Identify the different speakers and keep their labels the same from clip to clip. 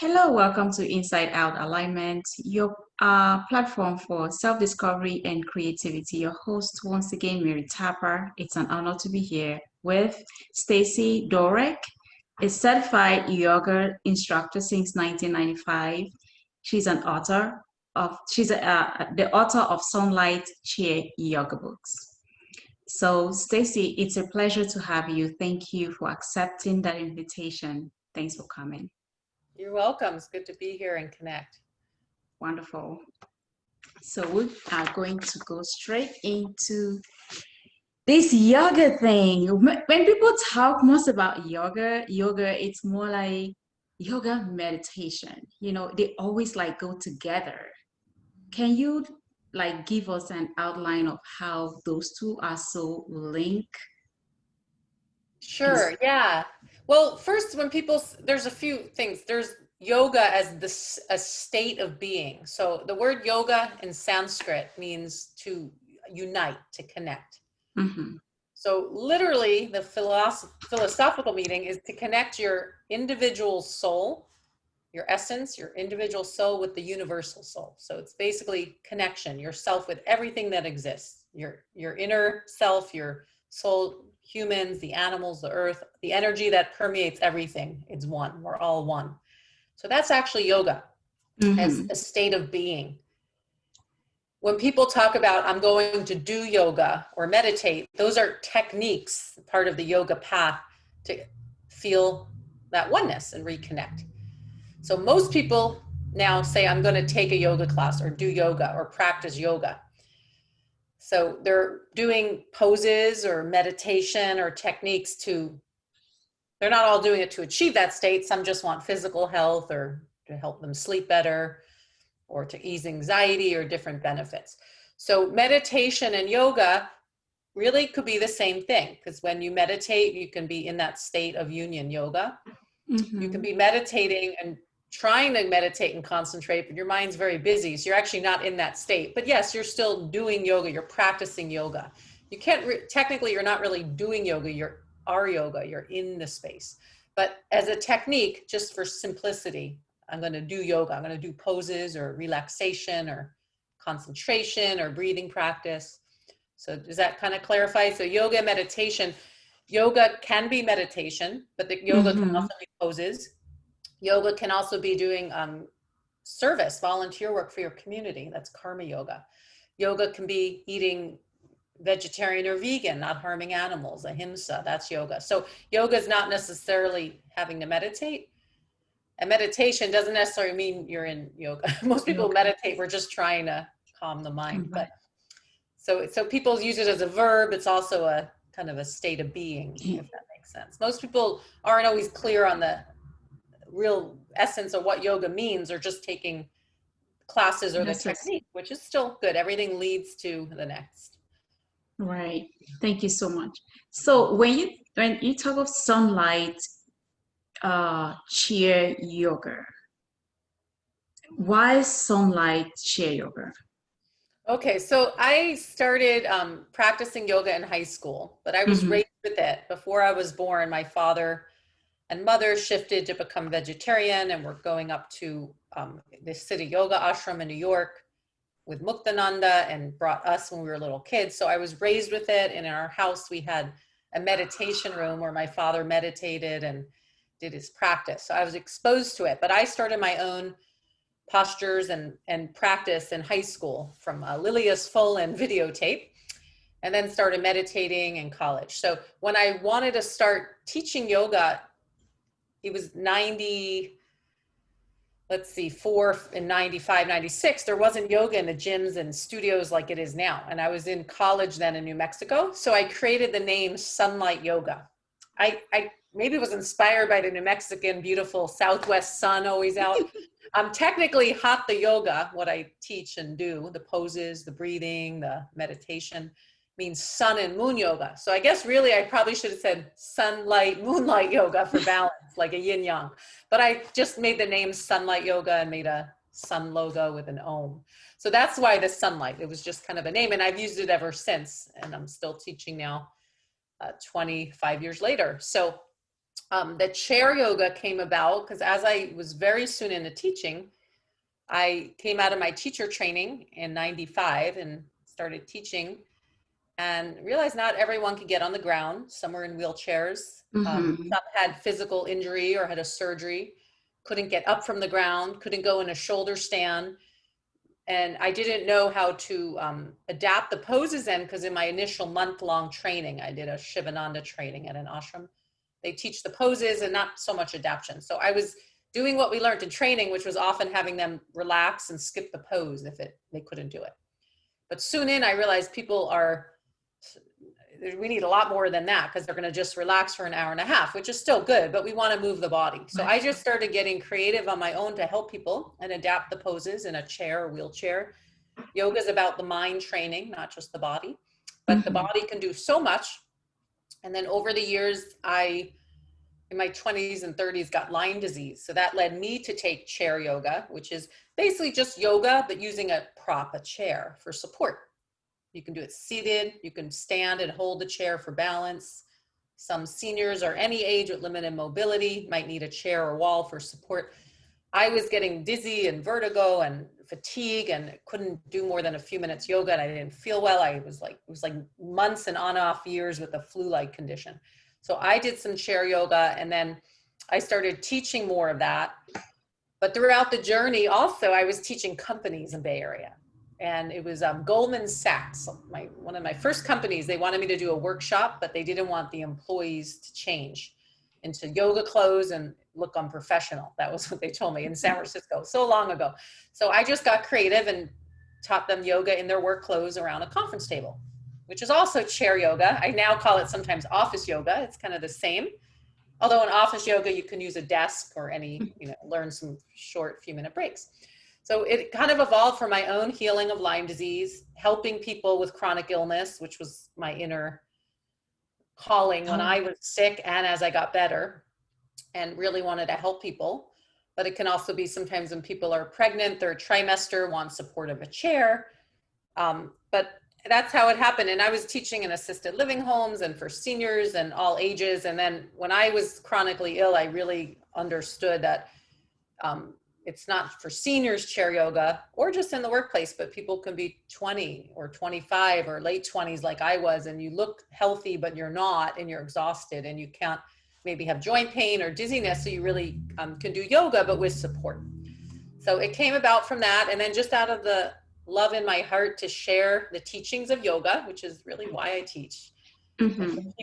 Speaker 1: Hello, welcome to Inside Out Alignment, your platform for self-discovery and creativity. Your host, once again, Mary Tapper. It's an honor to be here with Stacie Dooreck, a certified yoga instructor since 1995. She's an author she's the author of Sunlight Chair Yoga books. So, Stacie, it's a pleasure to have you. Thank you for accepting that invitation. Thanks for coming.
Speaker 2: You're welcome. It's good to be here and connect.
Speaker 1: Wonderful. So we are going to go straight into this yoga thing. When people talk most about yoga, it's more like yoga meditation. They always like go together. Can you like give us an outline of how those two are so linked?
Speaker 2: Sure. Yeah. Well, first, there's a few things. There's yoga as a state of being. So the word yoga in Sanskrit means to unite, to connect.
Speaker 1: Mm-hmm.
Speaker 2: So literally, the philosophical meaning is to connect your individual soul, your essence, your individual soul with the universal soul. So it's basically connection, yourself with everything that exists, your inner self, your soul, humans, the animals, the earth, the energy that permeates everything. It's one. We're all one. So that's actually yoga as a state of being. When people talk about I'm going to do yoga or meditate, those are techniques, part of the yoga path to feel that oneness and reconnect. So most people now say, I'm going to take a yoga class or do yoga or practice yoga. So they're doing poses or meditation or techniques they're not all doing it to achieve that state. Some just want physical health or to help them sleep better or to ease anxiety or different benefits. So meditation and yoga really could be the same thing, because when you meditate, you can be in that state of union yoga. You can be meditating and trying to meditate and concentrate, but your mind's very busy. So you're actually not in that state. But yes, you're still doing yoga. You're practicing yoga. You can't, technically, you're not really doing yoga. You're yoga. You're in the space. But as a technique, just for simplicity, I'm going to do yoga. I'm going to do poses or relaxation or concentration or breathing practice. So does that kind of clarify? So yoga, meditation. Yoga can be meditation, but the yoga can also be poses. Yoga can also be doing service, volunteer work for your community. That's karma yoga. Yoga can be eating vegetarian or vegan, not harming animals, ahimsa, that's yoga. So yoga is not necessarily having to meditate. And meditation doesn't necessarily mean you're in yoga. Most people meditate, we're just trying to calm the mind. But so people use it as a verb. It's also a kind of a state of being, if that makes sense. Most people aren't always clear on the real essence of what yoga means, or just taking classes or the technique, which is still good. Everything leads to the next.
Speaker 1: Right. Thank you so much. So when you talk of sunlight chair yoga, why sunlight chair yoga?
Speaker 2: Okay, so I started practicing yoga in high school, but I was raised with it. Before I was born, my father and mother shifted to become vegetarian, and we're going up to the City Yoga Ashram in New York with Muktananda, and brought us when we were little kids. So I was raised with it, and in our house we had a meditation room where my father meditated and did his practice. So I was exposed to it, but I started my own postures and practice in high school from Lilia's full and videotape, and then started meditating in college. So when I wanted to start teaching yoga, it was 4 in 95, 96, there wasn't yoga in the gyms and studios like it is now. And I was in college then in New Mexico. So I created the name Sunlight Yoga. I maybe was inspired by the New Mexican beautiful Southwest sun always out. Technically Hatha yoga, what I teach and do, the poses, the breathing, the meditation, means sun and moon yoga. So I guess really I probably should have said sunlight, moonlight yoga for balance, like a yin yang. But I just made the name Sunlight Yoga and made a sun logo with an Om. So that's why the sunlight, it was just kind of a name, and I've used it ever since, and I'm still teaching now 25 years later. So The chair yoga came about because as I was very soon into teaching, I came out of my teacher training in 95 and started teaching and realized not everyone could get on the ground. Some were in wheelchairs.
Speaker 1: Mm-hmm.
Speaker 2: Some had physical injury or had a surgery, couldn't get up from the ground, couldn't go in a shoulder stand. And I didn't know how to adapt the poses then, because in my initial month-long training, I did a Shivananda training at an ashram. They teach the poses and not so much adaptation. So I was doing what we learned in training, which was often having them relax and skip the pose if they couldn't do it. But soon in, I realized we need a lot more than that, because they're going to just relax for an hour and a half, which is still good, but we want to move the body. So I just started getting creative on my own to help people and adapt the poses in a chair or wheelchair. Yoga is about the mind training, not just the body, but the body can do so much. And then over the years, in my 20s and 30s, got Lyme disease. So that led me to take chair yoga, which is basically just yoga, but using a prop, a chair, for support. You can do it seated, you can stand and hold the chair for balance. Some seniors or any age with limited mobility might need a chair or wall for support. I was getting dizzy and vertigo and fatigue and couldn't do more than a few minutes yoga, and I didn't feel well. It was like months and on off years with a flu-like condition. So I did some chair yoga, and then I started teaching more of that. But throughout the journey also, I was teaching companies in Bay Area. And it was Goldman Sachs, one of my first companies. They wanted me to do a workshop, but they didn't want the employees to change into yoga clothes and look unprofessional. That was what they told me in San Francisco so long ago. So I just got creative and taught them yoga in their work clothes around a conference table, which is also chair yoga. I now call it sometimes office yoga. It's kind of the same. Although in office yoga, you can use a desk or learn some short few-minute breaks. So it kind of evolved from my own healing of Lyme disease, helping people with chronic illness, which was my inner calling when I was sick and as I got better, and really wanted to help people. But it can also be sometimes when people are pregnant, third trimester, want support of a chair. But that's how it happened. And I was teaching in assisted living homes and for seniors and all ages. And then when I was chronically ill, I really understood that it's not for seniors chair yoga or just in the workplace, but people can be 20 or 25 or late 20s like I was, and you look healthy, but you're not, and you're exhausted and you can't maybe have joint pain or dizziness. So you really can do yoga, but with support. So it came about from that. And then just out of the love in my heart to share the teachings of yoga, which is really why I teach, and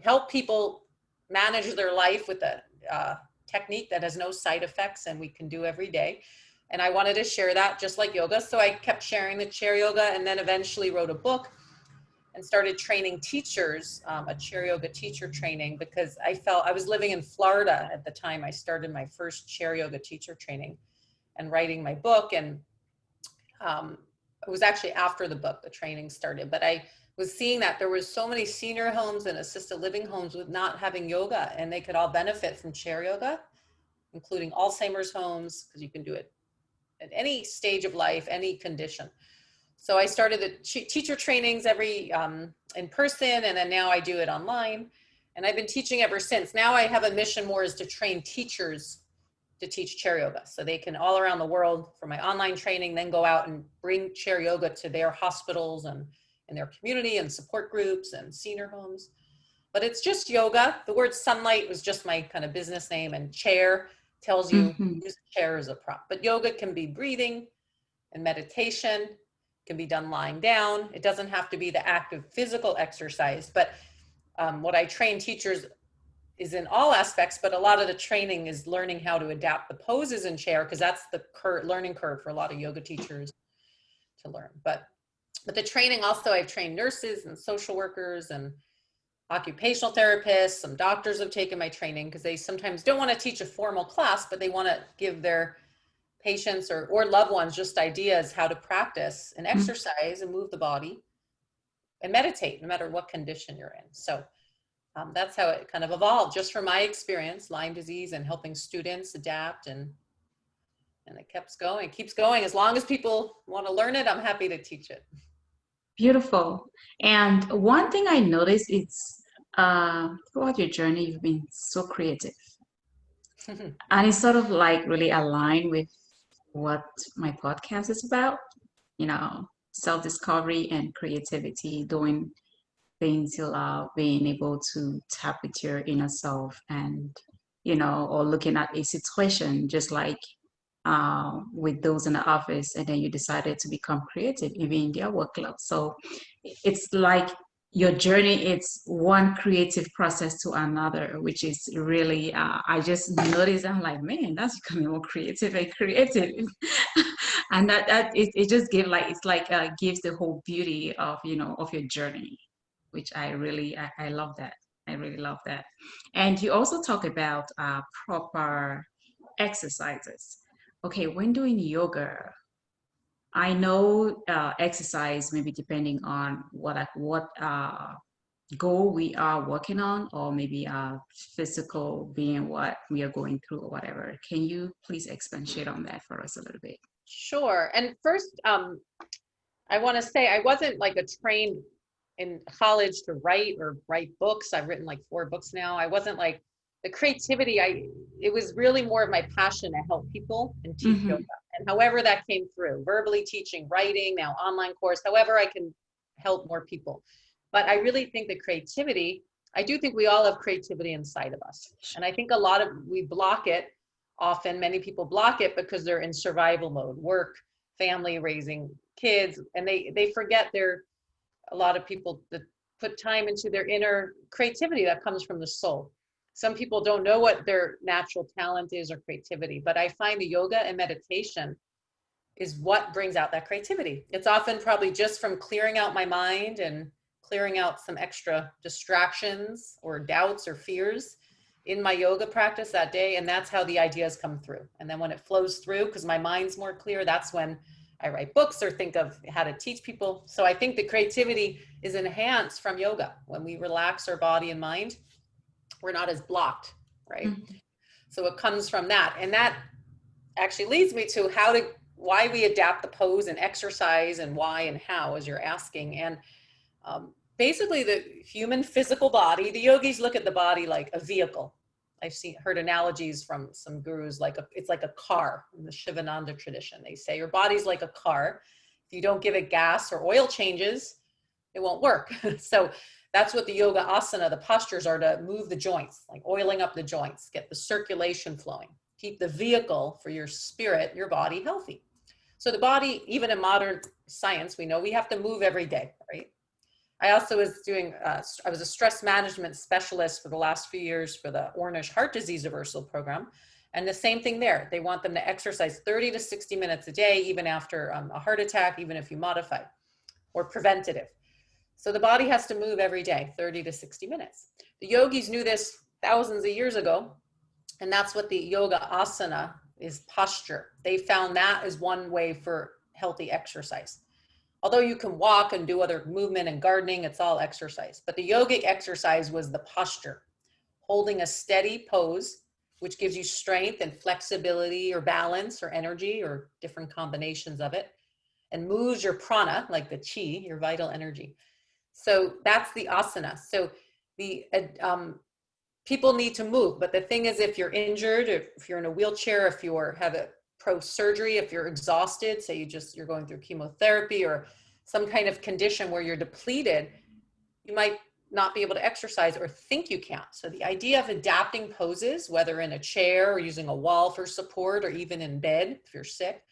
Speaker 2: help people manage their life with a technique that has no side effects and we can do every day. And I wanted to share that just like yoga. So I kept sharing the chair yoga, and then eventually wrote a book and started training teachers, a chair yoga teacher training, because I felt I was living in Florida at the time I started my first chair yoga teacher training and writing my book. And it was actually after the book, the training started, but I was seeing that there was so many senior homes and assisted living homes with not having yoga, and they could all benefit from chair yoga, including Alzheimer's homes, because you can do it at any stage of life, any condition. So I started the teacher trainings every in person, and then now I do it online, and I've been teaching ever since. Now I have a mission more is to train teachers to teach chair yoga, so they can all around the world for my online training then go out and bring chair yoga to their hospitals and in their community and support groups and senior homes. But it's just yoga. The word sunlight was just my kind of business name, and chair tells you use a chair as a prop. But yoga can be breathing and meditation, can be done lying down. It doesn't have to be the active physical exercise, but what I train teachers is in all aspects, but a lot of the training is learning how to adapt the poses in chair, because that's the learning curve for a lot of yoga teachers to learn. But the training also, I've trained nurses and social workers and occupational therapists. Some doctors have taken my training because they sometimes don't want to teach a formal class, but they want to give their patients or loved ones just ideas how to practice and exercise and move the body and meditate no matter what condition you're in. So that's how it kind of evolved, just from my experience, Lyme disease, and helping students adapt, and it keeps going. As long as people want to learn it, I'm happy to teach it.
Speaker 1: Beautiful. And one thing I noticed is throughout your journey, you've been so creative. And it's sort of like really aligned with what my podcast is about, you know, self-discovery and creativity, doing things you love, being able to tap with your inner self and, or looking at a situation just like with those in the office, and then you decided to become creative even in their work club. So it's like your journey, it's one creative process to another, which is really I just noticed, I'm like, man, that's becoming more creative and creative. And it just gives like, it's like gives the whole beauty of, of your journey, which I love that. I really love that. And you also talk about proper exercises. Okay, when doing yoga, I know exercise maybe depending on what goal we are working on, or maybe physical being what we are going through or whatever. Can you please expatiate on that for us a little bit?
Speaker 2: Sure. And first, I want to say I wasn't like a trained in college to write or write books. I've written like 4 books now. I wasn't like the creativity. It was really more of my passion to help people and teach
Speaker 1: Mm-hmm.
Speaker 2: yoga. And however that came through, verbally teaching, writing, now online course, however I can help more people. But I really think the creativity, I do think we all have creativity inside of us. And I think we block it often. Many people block it because they're in survival mode, work, family, raising kids, and they forget a lot of people that put time into their inner creativity that comes from the soul. Some people don't know what their natural talent is or creativity, but I find the yoga and meditation is what brings out that creativity. It's often probably just from clearing out my mind and clearing out some extra distractions or doubts or fears in my yoga practice that day. And that's how the ideas come through. And then when it flows through, because my mind's more clear, that's when I write books or think of how to teach people. So I think the creativity is enhanced from yoga. When we relax our body and mind, we're not as blocked, right?
Speaker 1: Mm-hmm.
Speaker 2: So it comes from that. And that actually leads me to why we adapt the pose and exercise, and why and how, as you're asking. And basically the human physical body, the yogis look at the body like a vehicle. Heard analogies from some gurus, it's like a car in the Shivananda tradition. They say your body's like a car. If you don't give it gas or oil changes, it won't work. So that's what the yoga asana, the postures are to move the joints, like oiling up the joints, get the circulation flowing, keep the vehicle for your spirit, your body healthy. So the body, even in modern science, we know we have to move every day, right? I also was I was a stress management specialist for the last few years for the Ornish Heart Disease Reversal Program. And the same thing there. They want them to exercise 30 to 60 minutes a day, even after a heart attack, even if you modify, or preventative. So the body has to move every day, 30 to 60 minutes. The yogis knew this thousands of years ago. And that's what the yoga asana is, posture. They found that as one way for healthy exercise. Although you can walk and do other movement and gardening, it's all exercise. But the yogic exercise was the posture, holding a steady pose, which gives you strength and flexibility or balance or energy or different combinations of it, and moves your prana, like the chi, your vital energy. So that's the asana. So the people need to move. But the thing is, if you're injured, if you're in a wheelchair, if you have a surgery, if you're exhausted, say you're going through chemotherapy or some kind of condition where you're depleted, you might not be able to exercise or think you can't. So the idea of adapting poses, whether in a chair or using a wall for support or even in bed if you're sick,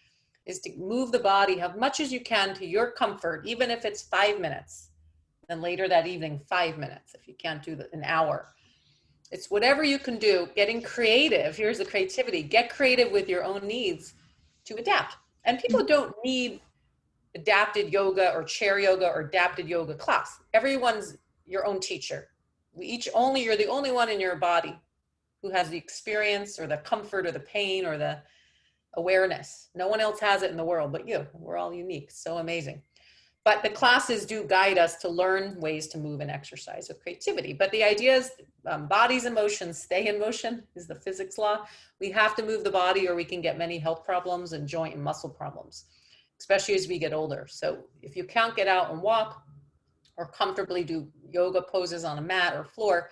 Speaker 2: is to move the body as much as you can to your comfort, even if it's 5 minutes. And later that evening, 5 minutes, if you can't do an hour. It's whatever you can do, getting creative. Here's the creativity. Get creative with your own needs to adapt. And people don't need adapted yoga or chair yoga or adapted yoga class. Everyone's your own teacher. You're the only one in your body who has the experience or the comfort or the pain or the awareness. No one else has it in the world but you. We're all unique. So amazing. But the classes do guide us to learn ways to move and exercise with creativity. But the idea is body's emotions stay in motion is the physics law. We have to move the body or we can get many health problems and joint and muscle problems, especially as we get older. So if you can't get out and walk or comfortably do yoga poses on a mat or floor,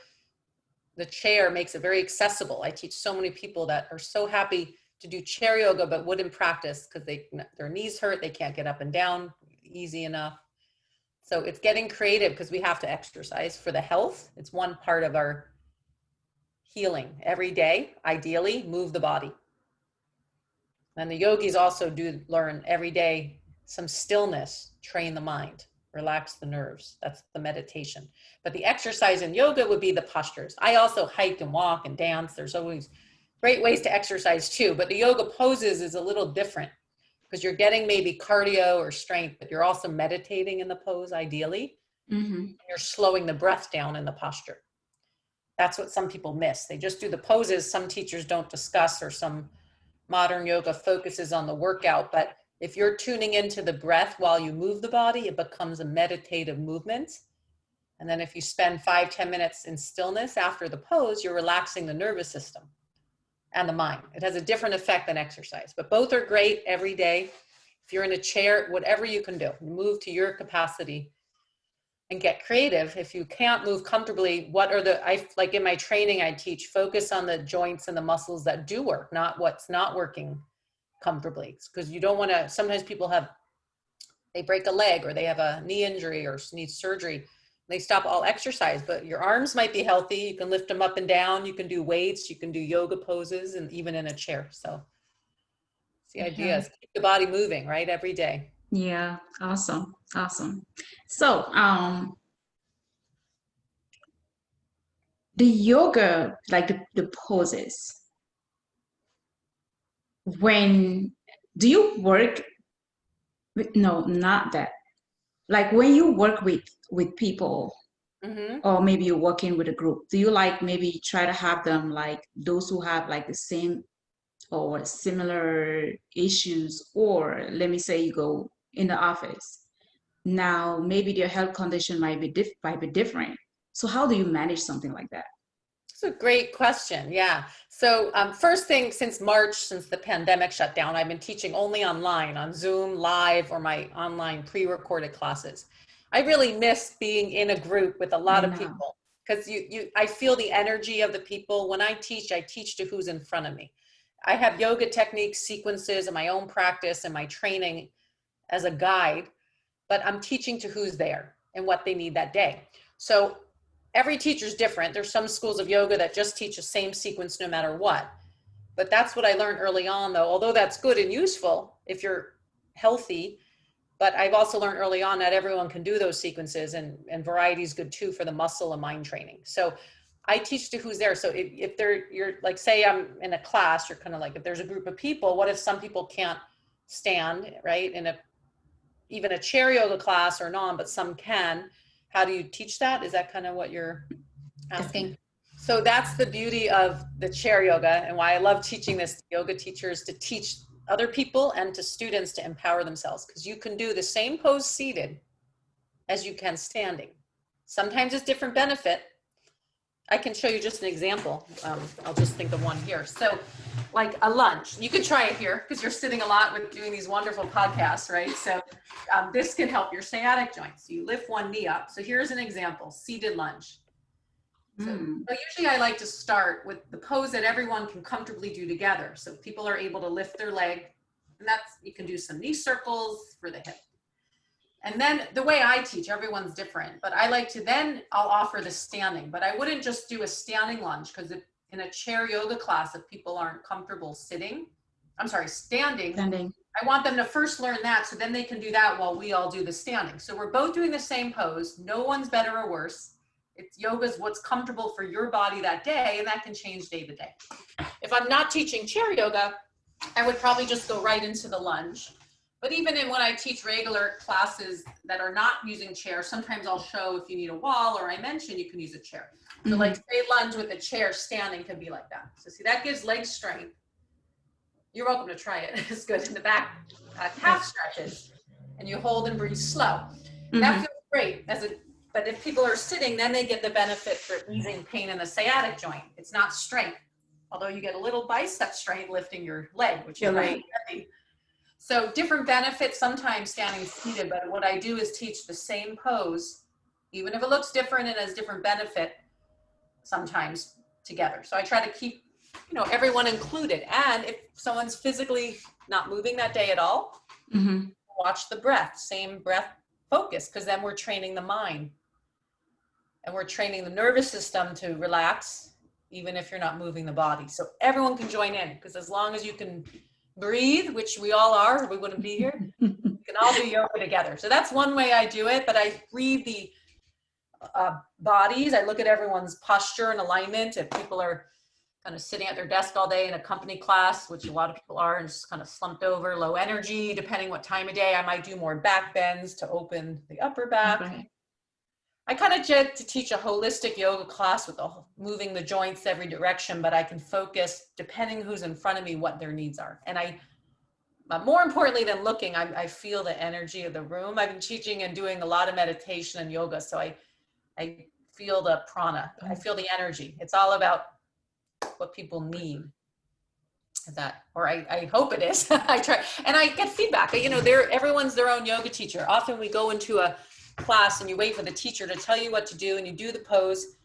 Speaker 2: the chair makes it very accessible. I teach so many people that are so happy to do chair yoga, but wouldn't practice because their knees hurt. They can't get up and down easy enough. So it's getting creative because we have to exercise for the health. It's one part of our healing every day. Ideally, move the body. And the yogis also do learn every day some stillness, train the mind, relax the nerves. That's the meditation. But the exercise in yoga would be the postures. I also hike and walk and dance. There's always great ways to exercise too, but the yoga poses is a little different because you're getting maybe cardio or strength, but you're also meditating in the pose ideally. You're slowing the breath down in the posture. That's what some people miss. They just do the poses some teachers don't discuss, or some modern yoga focuses on the workout. But if you're tuning into the breath while you move the body, it becomes a meditative movement. And then if you spend 5-10 minutes in stillness after the pose, you're relaxing the nervous system and the mind. It has a different effect than exercise, but both are great every day. If you're in a chair, whatever you can do, move to your capacity and get creative. If you can't move comfortably, like in my training, I teach focus on the joints and the muscles that do work, not what's not working comfortably. Because you don't want to, sometimes people they break a leg or they have a knee injury or need surgery. They stop all exercise, but your arms might be healthy. You can lift them up and down. You can do weights. You can do yoga poses, and even in a chair. So the idea is keep the body moving, right? Every day.
Speaker 1: Yeah. Awesome. So, the yoga, like the poses, when do you work no, not that. Like when you work with people, or maybe you're working with a group, do you like maybe try to have them like those who have like the same or similar issues, or let me say you go in the office. Now maybe their health condition might be different. So how do you manage something like that?
Speaker 2: It's a great question. Yeah. So first thing, since March, since the pandemic shut down, I've been teaching only online on Zoom live or my online pre-recorded classes. I really miss being in a group with a lot of people because I feel the energy of the people. When I teach to who's in front of me. I have yoga techniques, sequences, and my own practice and my training as a guide, but I'm teaching to who's there and what they need that day. So every teacher's different. There's some schools of yoga that just teach the same sequence no matter what. But that's what I learned early on, though, although that's good and useful if you're healthy. But I've also learned early on that everyone can do those sequences, and variety is good too for the muscle and mind training. So I teach to who's there. So if you're like, say I'm in a class, you're kind of like, if there's a group of people, what if some people can't stand, right? In even a chair yoga class or non, but some can. How do you teach that? Is that kind of what you're asking? So that's the beauty of the chair yoga and why I love teaching this to yoga teachers, to teach other people and to students to empower themselves, because you can do the same pose seated as you can standing. Sometimes it's different benefit. I can show you just an example. I'll just think of one here. So like a lunge, you can try it here because you're sitting a lot with doing these wonderful podcasts, right? So this can help your sciatic joints. So you lift one knee up. So here's an example, seated lunge. So usually I like to start with the pose that everyone can comfortably do together. So people are able to lift their leg, and you can do some knee circles for the hip. And then the way I teach, everyone's different, but I like to I'll offer the standing, but I wouldn't just do a standing lunge, because in a chair yoga class, if people aren't comfortable standing, I want them to first learn that, so then they can do that while we all do the standing. So we're both doing the same pose. No one's better or worse. Yoga's what's comfortable for your body that day, and that can change day to day. If I'm not teaching chair yoga, I would probably just go right into the lunge. But even when I teach regular classes that are not using chairs, sometimes I'll show if you need a wall, or I mention you can use a chair. So like say lunge with a chair standing can be like that. So see, that gives leg strength. You're welcome to try it. It's good. In the back, calf stretches, and you hold and breathe slow. That feels great. But if people are sitting, then they get the benefit for easing pain in the sciatic joint. It's not strength, although you get a little bicep strength lifting your leg, which is very heavy. So different benefits, sometimes standing seated, but what I do is teach the same pose even if it looks different and has different benefit sometimes together. So I try to keep, everyone included. And if someone's physically not moving that day at all, watch the breath, same breath focus, because then we're training the mind and we're training the nervous system to relax, even if you're not moving the body. So everyone can join in, because as long as you can breathe, which we all are, we wouldn't be here, we can all do yoga together. So that's one way I do it, but I read the bodies. I look at everyone's posture and alignment. If people are kind of sitting at their desk all day in a company class, which a lot of people are, and just kind of slumped over, low energy, depending what time of day, I might do more back bends to open the upper back.
Speaker 1: Okay.
Speaker 2: I kind of get to teach a holistic yoga class with moving the joints every direction, but I can focus, depending who's in front of me, what their needs are. And more importantly than looking, I feel the energy of the room. I've been teaching and doing a lot of meditation and yoga, so I feel the prana. I feel the energy. It's all about what people need. I hope it is. I try, and I get feedback. Everyone's their own yoga teacher. Often we go into a class and you wait for the teacher to tell you what to do, and you do the pose,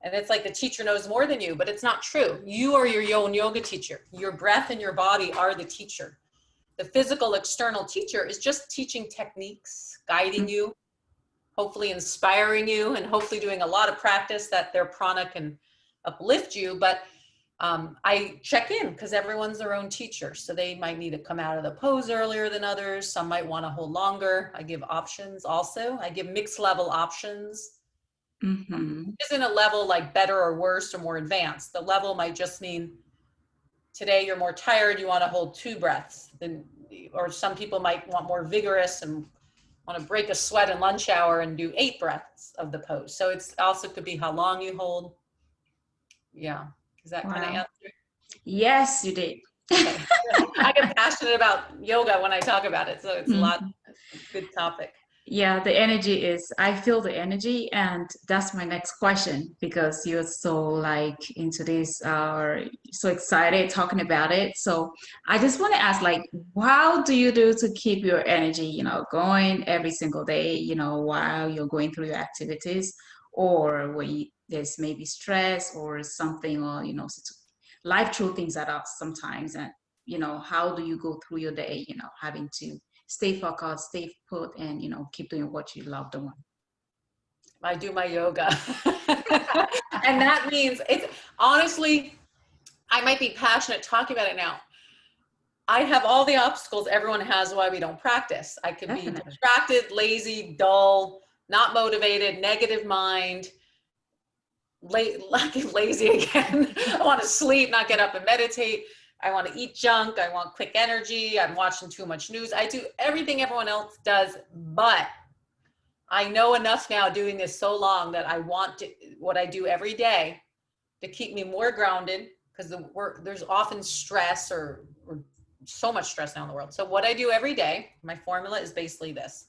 Speaker 2: and it's like the teacher knows more than you, but it's not true. You are your own yoga teacher. Your breath and your body are the teacher. The physical external teacher is just teaching techniques, guiding you, hopefully inspiring you, and hopefully doing a lot of practice that their prana can uplift you. But I check in, because everyone's their own teacher. So they might need to come out of the pose earlier than others. Some might want to hold longer. I give options also. I give mixed level options. Isn't a level like better or worse or more advanced. The level might just mean today you're more tired, you want to hold 2 breaths. Or some people might want more vigorous and want to break a sweat in lunch hour and do 8 breaths of the pose. So it's also could be how long you hold. Yeah. Is that kind of answer?
Speaker 1: Yes, you did.
Speaker 2: Okay. I get passionate about yoga when I talk about it. So it's a good topic.
Speaker 1: Yeah, the energy I feel the energy, and that's my next question, because you're so like into this, so excited talking about it. So I just want to ask, like, how do you do to keep your energy, going every single day, while you're going through your activities, or when there's maybe stress or something, or, life throws things at us sometimes. And, how do you go through your day, having to stay focused, stay put, and, keep doing what you love doing?
Speaker 2: I do my yoga. And that means honestly, I might be passionate talking about it now. I have all the obstacles everyone has why we don't practice. I could be distracted, lazy, dull, not motivated, negative mind, lazy again. I want to sleep, not get up and meditate. I want to eat junk. I want quick energy. I'm watching too much news. I do everything everyone else does, but I know enough now doing this so long that I want what I do every day to keep me more grounded, because there's often stress or so much stress now in the world. So what I do every day, my formula is basically this.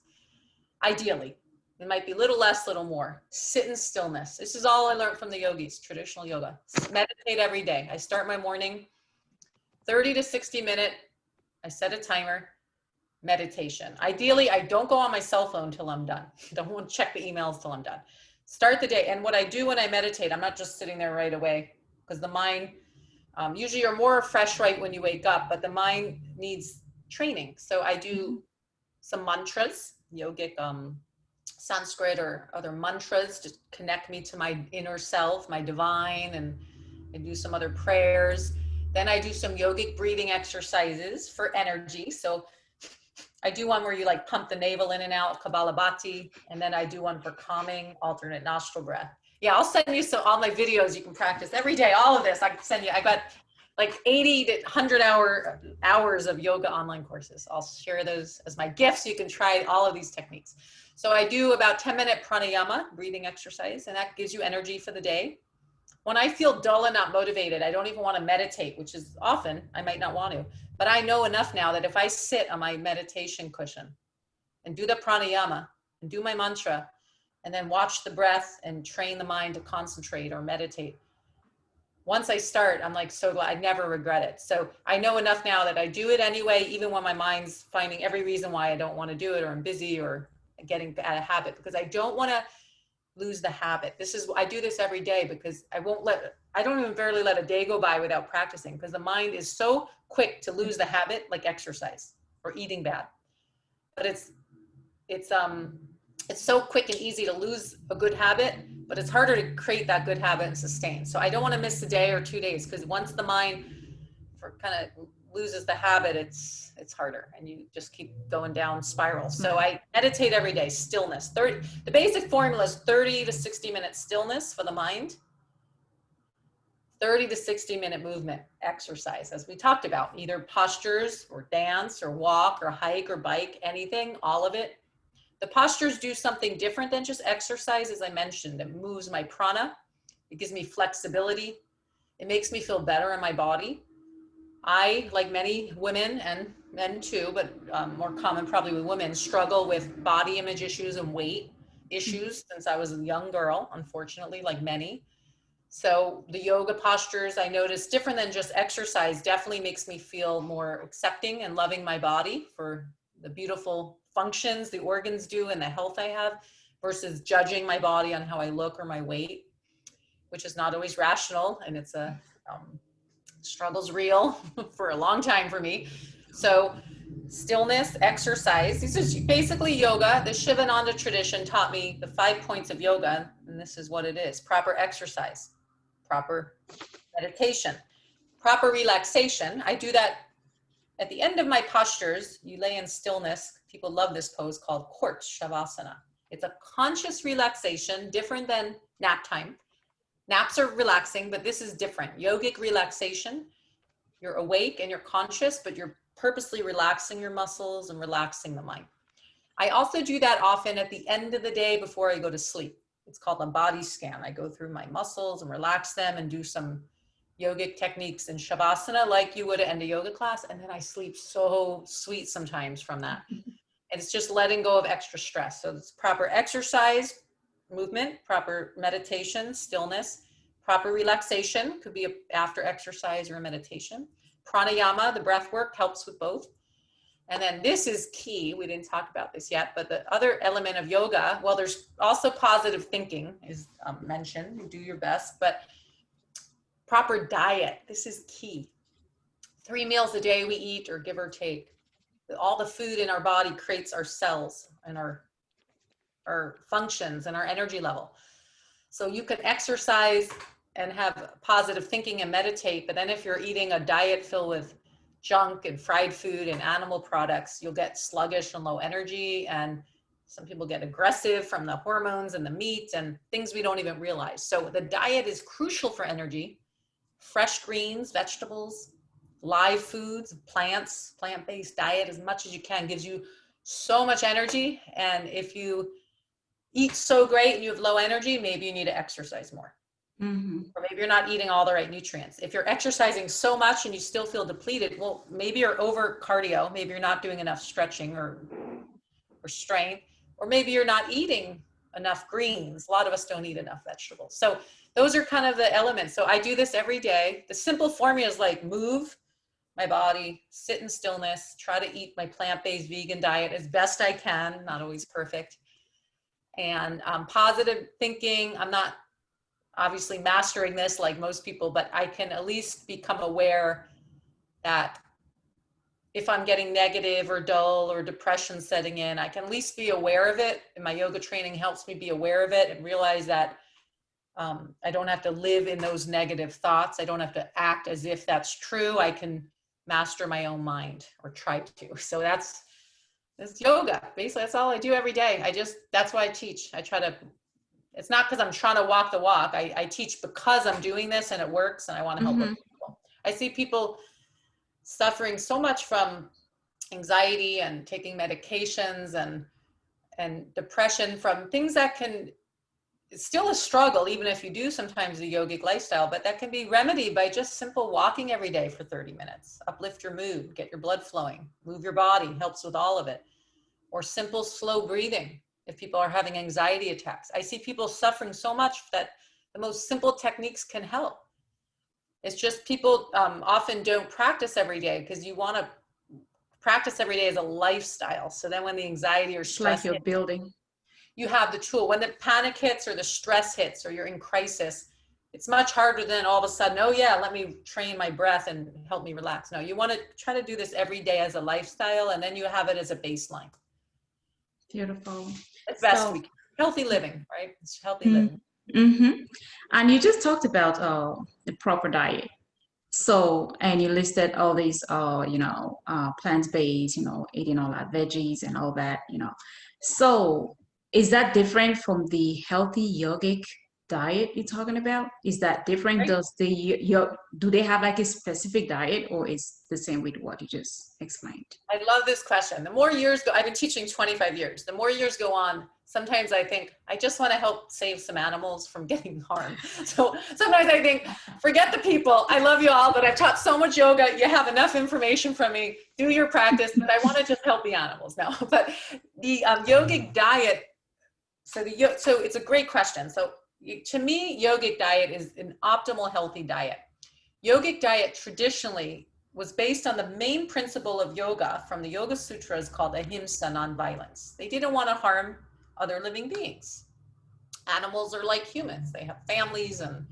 Speaker 2: Ideally, it might be a little less, little more. Sit in stillness. This is all I learned from the yogis, traditional yoga. Meditate every day. I start my morning 30 to 60 minute, I set a timer, meditation. Ideally, I don't go on my cell phone till I'm done. Don't want to check the emails till I'm done. Start the day. And what I do when I meditate, I'm not just sitting there right away, because the mind, usually you're more fresh right when you wake up, but the mind needs training. So I do some mantras, yogic, Sanskrit or other mantras to connect me to my inner self, my divine, and I do some other prayers. Then I do some yogic breathing exercises for energy. So I do one where you like pump the navel in and out, Kapalabhati, and then I do one for calming, alternate nostril breath. Yeah, I'll send you all my videos you can practice every day. All of this I can send you. I got like 80 to 100 hours of yoga online courses. I'll share those as my gifts. You can try all of these techniques. So I do about 10-minute pranayama, breathing exercise, and that gives you energy for the day. When I feel dull and not motivated, I don't even want to meditate, which is often, I might not want to, but I know enough now that if I sit on my meditation cushion and do the pranayama and do my mantra and then watch the breath and train the mind to concentrate or meditate, once I start, I'm like so glad. I never regret it. So I know enough now that I do it anyway, even when my mind's finding every reason why I don't want to do it, or I'm busy or getting out of habit, because I don't want to lose the habit. I do this every day because I don't even barely let a day go by without practicing, because the mind is so quick to lose the habit, like exercise or eating bad. But it's so quick and easy to lose a good habit, but it's harder to create that good habit and sustain. So I don't want to miss a day or 2 days, because once the mind kind of loses the habit, it's harder, and you just keep going down spiral. So I meditate every day. Stillness. The basic formula is 30 to 60 minute stillness for the mind, 30 to 60 minute movement exercise, as we talked about, either postures or dance or walk or hike or bike, anything, all of it. The postures do something different than just exercise, as I mentioned. It moves my prana. It gives me flexibility. It makes me feel better in my body. I, like many women and men too, but more common probably with women, struggle with body image issues and weight issues since I was a young girl, unfortunately, like many. So the yoga postures, I noticed, different than just exercise, definitely makes me feel more accepting and loving my body for the beautiful functions the organs do and the health I have, versus judging my body on how I look or my weight, which is not always rational, and it's a struggle's real for a long time for me. So stillness, exercise, this is basically yoga. The Shivananda tradition taught me the 5 points of yoga, and this is what it is: proper exercise, proper meditation, proper relaxation. I do that at the end of my postures. You lay in stillness. People love this pose called corpse shavasana. It's a conscious relaxation, different than nap time. Naps are relaxing, but this is different. Yogic relaxation. You're awake and you're conscious, but you're purposely relaxing your muscles and relaxing the mind. I also do that often at the end of the day before I go to sleep. It's called a body scan. I go through my muscles and relax them and do some yogic techniques in shavasana like you would end a yoga class. And then I sleep so sweet sometimes from that. And it's just letting go of extra stress. So it's proper exercise, movement, proper meditation, stillness, proper relaxation, could be after exercise or a meditation. Pranayama, the breath work, helps with both. And then this is key. We didn't talk about this yet, but the other element of yoga, well, there's also positive thinking is mentioned. You do your best, but proper diet, this is key. 3 meals a day we eat, or give or take. All the food in our body creates our cells and our functions and our energy level. So you can exercise and have positive thinking and meditate, but then if you're eating a diet filled with junk and fried food and animal products, you'll get sluggish and low energy, and some people get aggressive from the hormones and the meat and things we don't even realize. So the diet is crucial for energy. Fresh greens, vegetables, live foods, plants, plant-based diet as much as you can gives you so much energy. And if you eat so great and you have low energy, maybe you need to exercise more. Or maybe you're not eating all the right nutrients. If you're exercising so much and you still feel depleted, well, maybe you're over cardio, maybe you're not doing enough stretching or strength, or maybe you're not eating enough greens. A lot of us don't eat enough vegetables. So those are kind of the elements. So I do this every day. The simple formula is like move my body, sit in stillness, try to eat my plant-based vegan diet as best I can, not always perfect. And positive thinking. I'm not obviously mastering this like most people, but I can at least become aware that if I'm getting negative or dull or depression setting in, I can at least be aware of it. And my yoga training helps me be aware of it and realize that I don't have to live in those negative thoughts. I don't have to act as if that's true. I can master my own mind, or try to. So that's yoga. Basically, that's all I do every day. That's why I teach. It's not because I'm trying to walk the walk. I teach because I'm doing this and it works and I want to help other people. I see people suffering so much from anxiety and taking medications and depression from things that it's still a struggle, even if you do sometimes the yogic lifestyle, but that can be remedied by just simple walking every day for 30 minutes. Uplift your mood, get your blood flowing, move your body, helps with all of it. Or simple, slow breathing if people are having anxiety attacks. I see people suffering so much that the most simple techniques can help. It's just people often don't practice every day, because you want to practice every day as a lifestyle. So then when the anxiety or stress,
Speaker 1: like you're building.
Speaker 2: you have the tool. When the panic hits or the stress hits or you're in crisis, it's much harder than all of a sudden, oh yeah, let me train my breath and help me relax. No, you want to try to do this every day as a lifestyle, and then you have it as a baseline.
Speaker 1: Beautiful.
Speaker 2: As best
Speaker 1: So,
Speaker 2: we can. Healthy living, right? It's healthy
Speaker 1: mm,
Speaker 2: living.
Speaker 1: and you just talked about the proper diet. So, and you listed all these, plant-based, eating all that veggies and all that, So, is that different from the healthy yogic diet you're talking about? Is that different?
Speaker 2: Right?
Speaker 1: Do they have like a specific diet, or is the same with what you just explained?
Speaker 2: I love this question. The more years go, I've been teaching 25 years. The more years go on, sometimes I think I just want to help save some animals from getting harmed. So sometimes I think, forget the people. I love you all, but I've taught so much yoga. You have enough information from me. Do your practice, but I want to just help the animals now. But the yogic diet. So it's a great question. So to me, yogic diet is an optimal healthy diet. Yogic diet traditionally was based on the main principle of yoga from the Yoga Sutras called ahimsa, nonviolence. They didn't want to harm other living beings. Animals are like humans. They have families and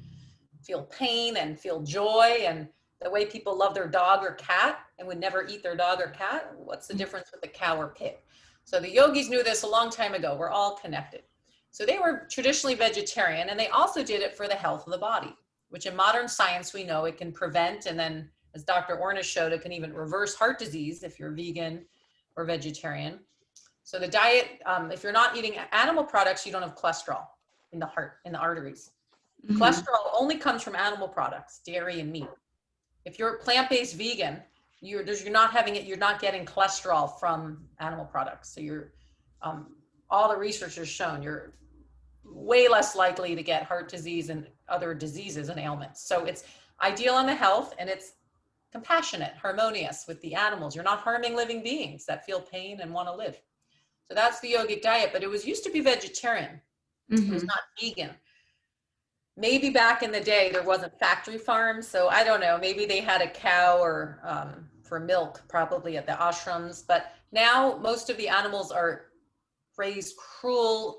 Speaker 2: feel pain and feel joy, and the way people love their dog or cat and would never eat their dog or cat, what's the difference with a cow or pig? So the yogis knew this a long time ago. We're all connected. So they were traditionally vegetarian, and they also did it for the health of the body, which in modern science we know it can prevent, and then as Dr. Ornish showed, it can even reverse heart disease if you're vegan or vegetarian. So the diet, if you're not eating animal products, you don't have cholesterol in the heart, in the arteries. Cholesterol only comes from animal products, dairy and meat. If you're plant-based vegan, you're not having it, you're not getting cholesterol from animal products. So you're, all the research has shown you're way less likely to get heart disease and other diseases and ailments. So it's ideal on the health, and it's compassionate, harmonious with the animals. You're not harming living beings that feel pain and want to live. So that's the yogic diet, but it was used to be vegetarian. It was not vegan. Maybe back in the day there wasn't factory farms, so I don't know, maybe they had a cow or for milk probably at the ashrams, but now most of the animals are raised cruelly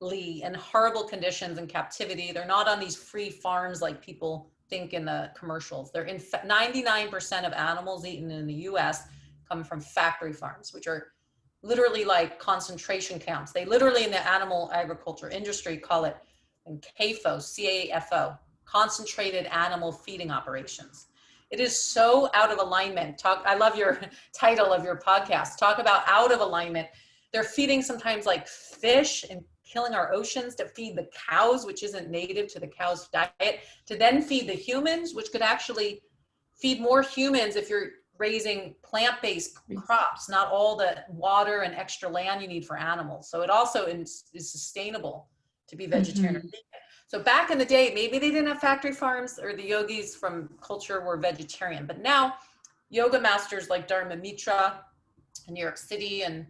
Speaker 2: in horrible conditions in captivity. They're not on these free farms like people think in the commercials. They're in 99% of animals eaten in the US come from factory farms, which are literally like concentration camps. They literally in the animal agriculture industry call it CAFO, CAFO, concentrated animal feeding operations. It is so out of alignment. I love your title of your podcast. Talk about out of alignment. They're feeding sometimes like fish and killing our oceans to feed the cows, which isn't native to the cow's diet, to then feed the humans, which could actually feed more humans if you're raising plant-based crops, not all the water and extra land you need for animals. So it also is sustainable to be vegetarian or vegan. So back in the day, maybe they didn't have factory farms, or the yogis from culture were vegetarian, but now yoga masters like Dharma Mitra in New York City, and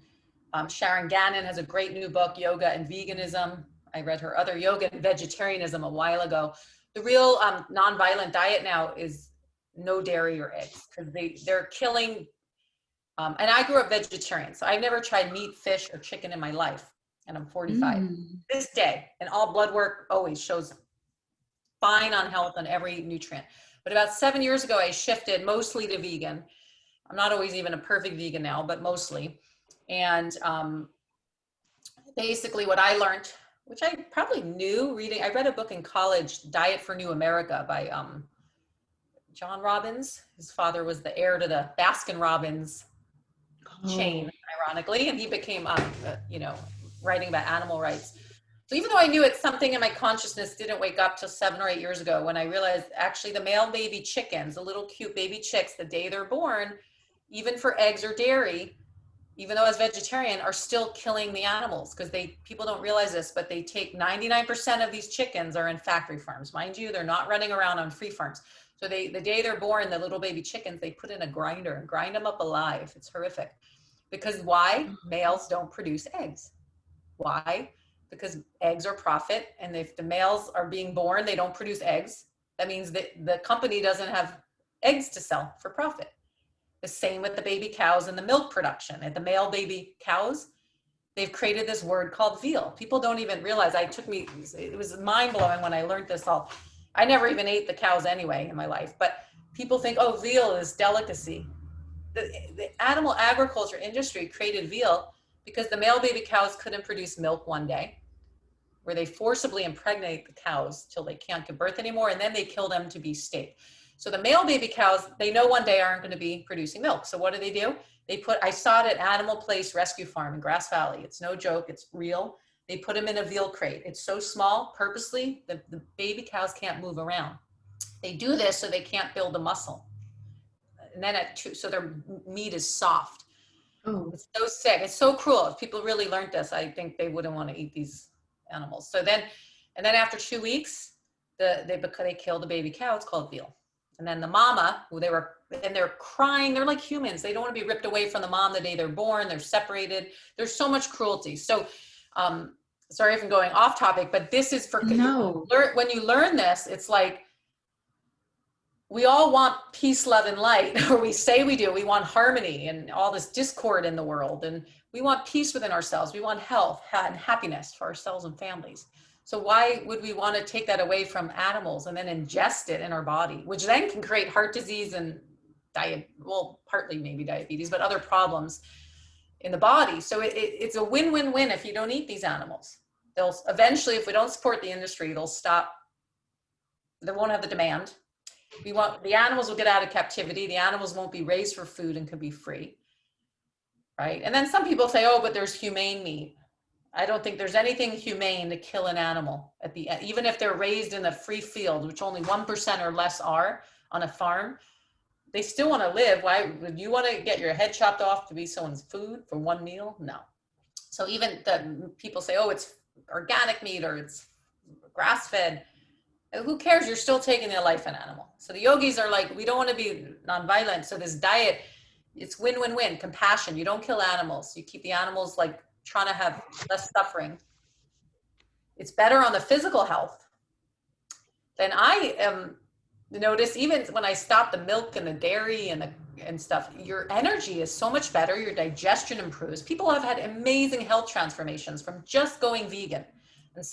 Speaker 2: Sharon Gannon has a great new book, Yoga and Veganism. I read her other, Yoga and Vegetarianism, a while ago. The real nonviolent diet now is no dairy or eggs, because they're killing, and I grew up vegetarian, so I've never tried meat, fish, or chicken in my life, and I'm 45. This day, and all blood work always shows fine on health on every nutrient. But about 7 years ago, I shifted mostly to vegan. I'm not always even a perfect vegan now, but mostly. And basically what I learned, which I probably knew reading, I read a book in college, Diet for New America by John Robbins. His father was the heir to the Baskin Robbins chain, ironically, and he became, writing about animal rights. So even though I knew it, something in my consciousness didn't wake up till 7 or 8 years ago when I realized actually the male baby chickens, the little cute baby chicks, the day they're born, even for eggs or dairy, even though as vegetarian, are still killing the animals, because people don't realize this, but they take 99% of these chickens are in factory farms. Mind you, they're not running around on free farms. So the day they're born, the little baby chickens, they put in a grinder and grind them up alive. It's horrific. Because why? Males don't produce eggs. Why? Because eggs are profit, and if the males are being born, they don't produce eggs. That means that the company doesn't have eggs to sell for profit. The same with the baby cows and the milk production. And the male baby cows, they've created this word called veal. People don't even realize. It was mind blowing when I learned this all. I never even ate the cows anyway in my life, but people think, oh, veal is delicacy. The animal agriculture industry created veal because the male baby cows couldn't produce milk one day, where they forcibly impregnate the cows till they can't give birth anymore, and then they kill them to be steak. So the male baby cows, they know one day aren't going to be producing milk. So what do? I saw it at Animal Place Rescue Farm in Grass Valley. It's no joke, it's real. They put them in a veal crate. It's so small, purposely, the baby cows can't move around. They do this so they can't build the muscle. And then so their meat is soft.
Speaker 1: Oh.
Speaker 2: It's so sick. It's so cruel. If people really learned this, I think they wouldn't want to eat these animals. And then after 2 weeks, they kill the baby cow. It's called veal. And then the mama, they're crying. They're like humans. They don't want to be ripped away from the mom the day they're born. They're separated. There's so much cruelty. So, sorry if I'm going off topic, but this is for
Speaker 1: No.
Speaker 2: when you learn this, it's like, we all want peace, love, and light, or we say we do. We want harmony and all this discord in the world. And we want peace within ourselves. We want health and happiness for ourselves and families. So why would we want to take that away from animals and then ingest it in our body, which then can create heart disease and partly maybe diabetes, but other problems in the body. So it's a win-win-win if you don't eat these animals. They'll eventually, if we don't support the industry, they'll stop. They won't have the demand. The animals will get out of captivity. The animals won't be raised for food and could be free, right? And then some people say, oh, but there's humane meat. I don't think there's anything humane to kill an animal at the end, even if they're raised in a free field, which only 1% or less are on a farm. They still want to live. Why would you want to get your head chopped off to be someone's food for one meal? No. So even the people say, oh, it's organic meat or it's grass-fed. Who cares? You're still taking the life of an animal. So the yogis are like, we don't want to be nonviolent. So this diet, it's win-win-win, compassion. You don't kill animals. You keep the animals like trying to have less suffering. It's better on the physical health. Then I notice even when I stop the milk and the dairy and stuff, your energy is so much better. Your digestion improves. People have had amazing health transformations from just going vegan,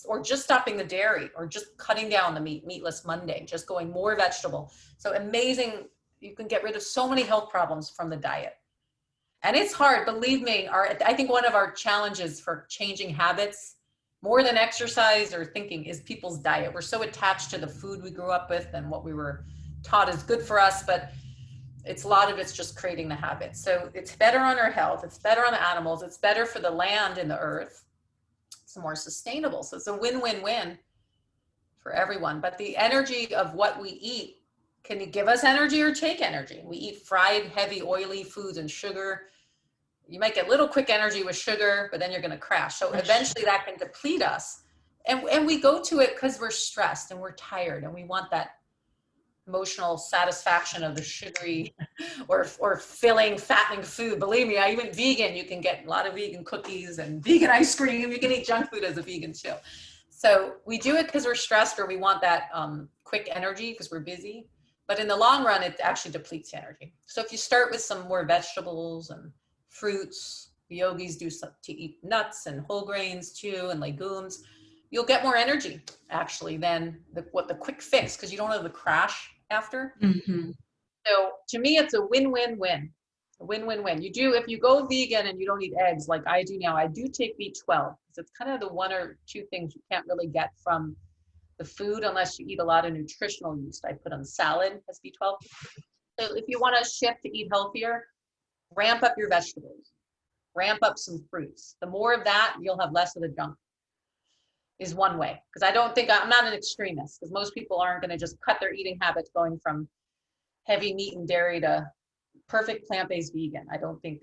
Speaker 2: or just stopping the dairy, or just cutting down the meatless Monday, just going more vegetable. So amazing. You can get rid of so many health problems from the diet. And it's hard, believe me. I think one of our challenges for changing habits, more than exercise or thinking, is people's diet. We're so attached to the food we grew up with and what we were taught is good for us, but a lot of it's just creating the habits. So it's better on our health. It's better on the animals. It's better for the land and the earth. It's more sustainable. So it's a win-win-win for everyone. But the energy of what we eat, can it give us energy or take energy? We eat fried, heavy, oily foods and sugar. You might get little quick energy with sugar, but then you're going to crash. So eventually that can deplete us. And we go to it because we're stressed and we're tired and we want that emotional satisfaction of the sugary or filling, fattening food. Believe me, even vegan, you can get a lot of vegan cookies and vegan ice cream. You can eat junk food as a vegan too. So we do it because we're stressed or we want that quick energy because we're busy. But in the long run, it actually depletes energy. So if you start with some more vegetables and fruits, the yogis do to eat nuts and whole grains too, and legumes, you'll get more energy actually than the quick fix, because you don't have the crash after.
Speaker 1: Mm-hmm.
Speaker 2: So to me, it's a win-win-win. A win-win-win. If you go vegan and you don't eat eggs like I do now, I do take B12, because it's kind of the one or two things you can't really get from the food unless you eat a lot of nutritional yeast. I put on salad as B12. So if you want to shift to eat healthier, ramp up your vegetables, ramp up some fruits. The more of that, you'll have less of the junk, is one way. Because I'm not an extremist, because most people aren't going to just cut their eating habits going from heavy meat and dairy to perfect plant-based vegan. I don't think,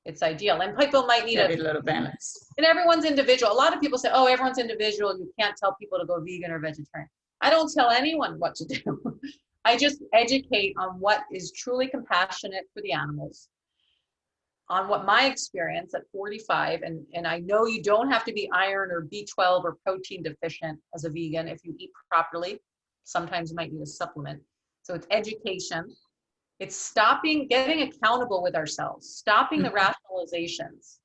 Speaker 2: it's ideal. And people might need
Speaker 1: a little balance.
Speaker 2: And everyone's individual. A lot of people say, oh, everyone's individual. You can't tell people to go vegan or vegetarian. I don't tell anyone what to do. I just educate on what is truly compassionate for the animals, on what my experience at 45, and I know you don't have to be iron or B12 or protein deficient as a vegan if you eat properly. Sometimes you might need a supplement. So it's education. It's getting accountable with ourselves, stopping the rationalizations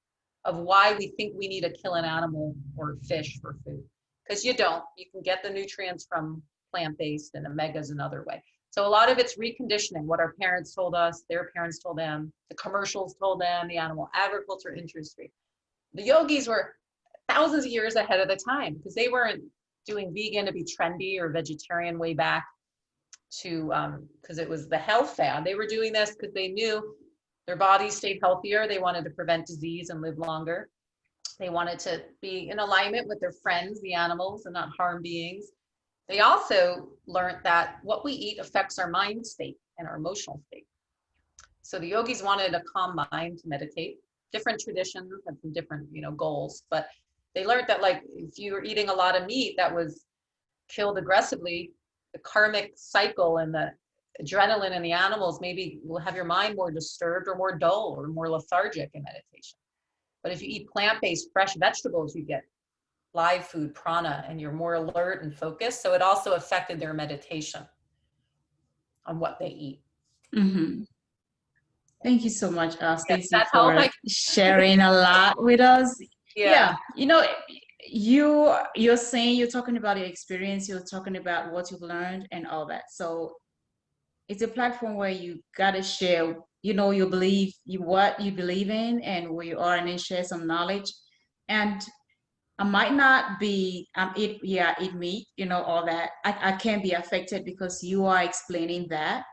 Speaker 2: of why we think we need to kill an animal or fish for food. Because you don't. You can get the nutrients from plant-based and omegas another way. So a lot of it's reconditioning, what our parents told us, their parents told them, the commercials told them, the animal agriculture industry. The yogis were thousands of years ahead of the time because they weren't doing vegan to be trendy or vegetarian way back to, because it was the health fad. They were doing this because they knew their bodies stayed healthier. They wanted to prevent disease and live longer. They wanted to be in alignment with their friends, the animals, and not harm beings. They also learned that what we eat affects our mind state and our emotional state. So the yogis wanted a calm mind to meditate. Different traditions had some different, goals, but they learned that like if you were eating a lot of meat that was killed aggressively, the karmic cycle and the adrenaline in the animals maybe will have your mind more disturbed or more dull or more lethargic in meditation. But if you eat plant-based fresh vegetables, you get live food, prana, and you're more alert and focused. So it also affected their meditation on what they eat.
Speaker 1: Mm-hmm. Thank you so much,
Speaker 2: Yes,
Speaker 1: Stacie,
Speaker 2: that
Speaker 1: for
Speaker 2: helped.
Speaker 1: sharing a lot with us.
Speaker 2: Yeah.
Speaker 1: You're saying, you're talking about your experience, you're talking about what you've learned and all that. So it's a platform where you gotta share, what you believe in and where you are, and then share some knowledge. And I might not be eat meat, all that. I can be affected because you are explaining that.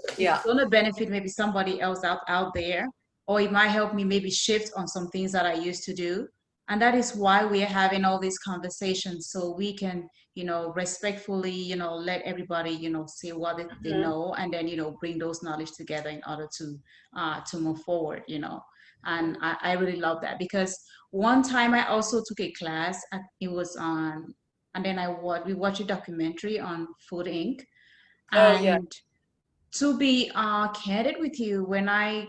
Speaker 1: It's
Speaker 2: Yeah.
Speaker 1: gonna benefit maybe somebody else out there, or it might help me maybe shift on some things that I used to do. And that is why we're having all these conversations, so we can, respectfully, let everybody, say what they
Speaker 2: Mhm.
Speaker 1: know, and then, bring those knowledge together in order to move forward, And I really love that, because one time I also took a class. It was on, and then we watched a documentary on Food Inc.
Speaker 2: Oh, yeah.
Speaker 1: And to be candid with you, when I